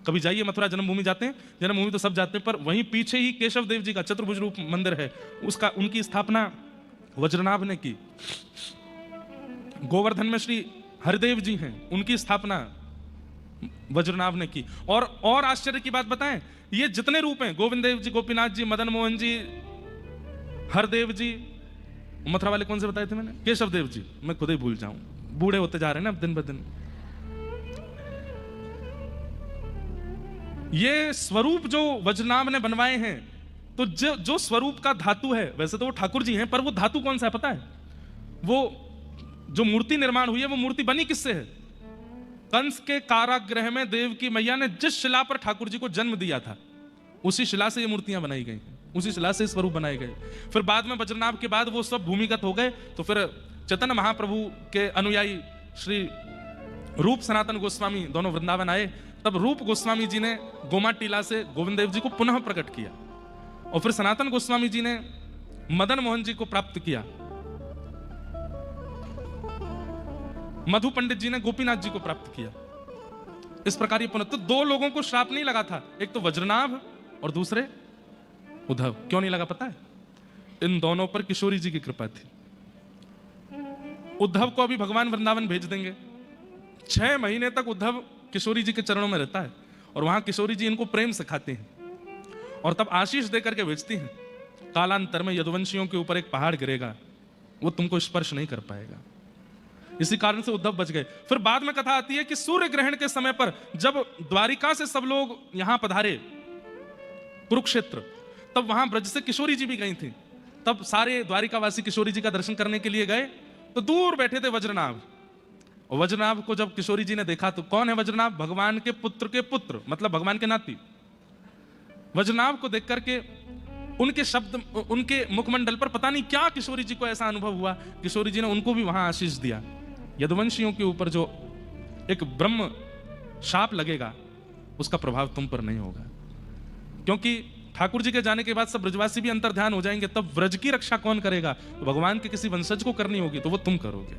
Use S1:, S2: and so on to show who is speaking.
S1: कभी जाइए मथुरा, जन्मभूमि जाते हैं, जन्मभूमि तो सब जाते हैं, पर वहीं पीछे ही केशव देव जी का चतुर्भुज रूप मंदिर है, उसका उनकी स्थापना वज्रनाभ ने की। गोवर्धन में श्री हरिदेव जी हैं, उनकी स्थापना वज्रनाभ ने की। और आश्चर्य की बात बताएं, ये जितने रूप हैं, गोविंद देव जी, गोपीनाथ जी, मदन मोहन जी, हरदेव जी, मथुरा वाले कौन से बताए थे मैंने, केशव देव जी, मैं खुद ही भूल जाऊं, बूढ़े होते जा रहे हैं ना दिन ब दिन। ये स्वरूप जो वज्रनाभ ने बनवाए हैं, तो जो स्वरूप का धातु है, वैसे तो वो ठाकुर जी हैं, पर वो धातु कौन सा है पता है? वो जो मूर्ति निर्माण हुई है, वो मूर्ति बनी किससे है? कंस के कारागृह में देव की मैया ने जिस शिला पर ठाकुर जी को जन्म दिया था, उसी शिला से ये मूर्तियां बनाई गई, उसी शिला से स्वरूप बनाए गए। फिर बाद में वज्रनाभ के बाद वो सब भूमिगत हो गए, तो फिर चैतन्य महाप्रभु के अनुयायी श्री रूप सनातन गोस्वामी दोनों वृंदावन आए, तब रूप गोस्वामी जी ने गोमा टीला से गोविंद देव जी को पुनः प्रकट किया, और फिर सनातन गोस्वामी जी ने मदन मोहन जी को प्राप्त किया, मधु पंडित जी ने गोपीनाथ जी को प्राप्त किया। इस प्रकार ये पुनः, तो दो लोगों को श्राप नहीं लगा था, एक तो वज्रनाभ और दूसरे उद्धव। क्यों नहीं लगा पता है? इन दोनों पर किशोरी जी की कृपा थी। उद्धव को अभी भगवान वृंदावन भेज देंगे, 6 महीने तक उद्धव किशोरी जी के चरणों में रहता है, और वहां किशोरी जी इनको प्रेम सिखाती हैं, और तब आशीष देकर के भेजती हैं, कालांतर में यदुवंशियों के ऊपर एक पहाड़ गिरेगा, वो तुमको स्पर्श नहीं कर पाएगा। इसी कारण से उद्धव बच गए। फिर बाद में कथा आती है कि सूर्य ग्रहण के समय पर जब द्वारिका से सब लोग यहां पधारे कुरुक्षेत्र, तब वहां ब्रज से किशोरी जी भी गई थी। तब सारे द्वारिकावासी किशोरी जी का दर्शन करने के लिए गए, तो दूर बैठे थे वज्रनाभ, और वज्रनाभ को जब किशोरी जी ने देखा, तो कौन है वज्रनाभ? भगवान के पुत्र, मतलब भगवान के नाती। वज्रनाभ को देख करके उनके शब्द, उनके मुखमंडल पर पता नहीं क्या किशोरी जी को ऐसा अनुभव हुआ, किशोरी जी ने उनको भी वहां आशीष दिया। यदुवंशियों के ऊपर जो एक ब्रह्म शाप लगेगा, उसका प्रभाव तुम पर नहीं होगा, क्योंकि ठाकुर जी के जाने के बाद सब ब्रजवासी भी अंतर्ध्यान हो जाएंगे, तब व्रज की रक्षा कौन करेगा? तो भगवान के किसी वंशज को करनी होगी, तो वो तुम करोगे।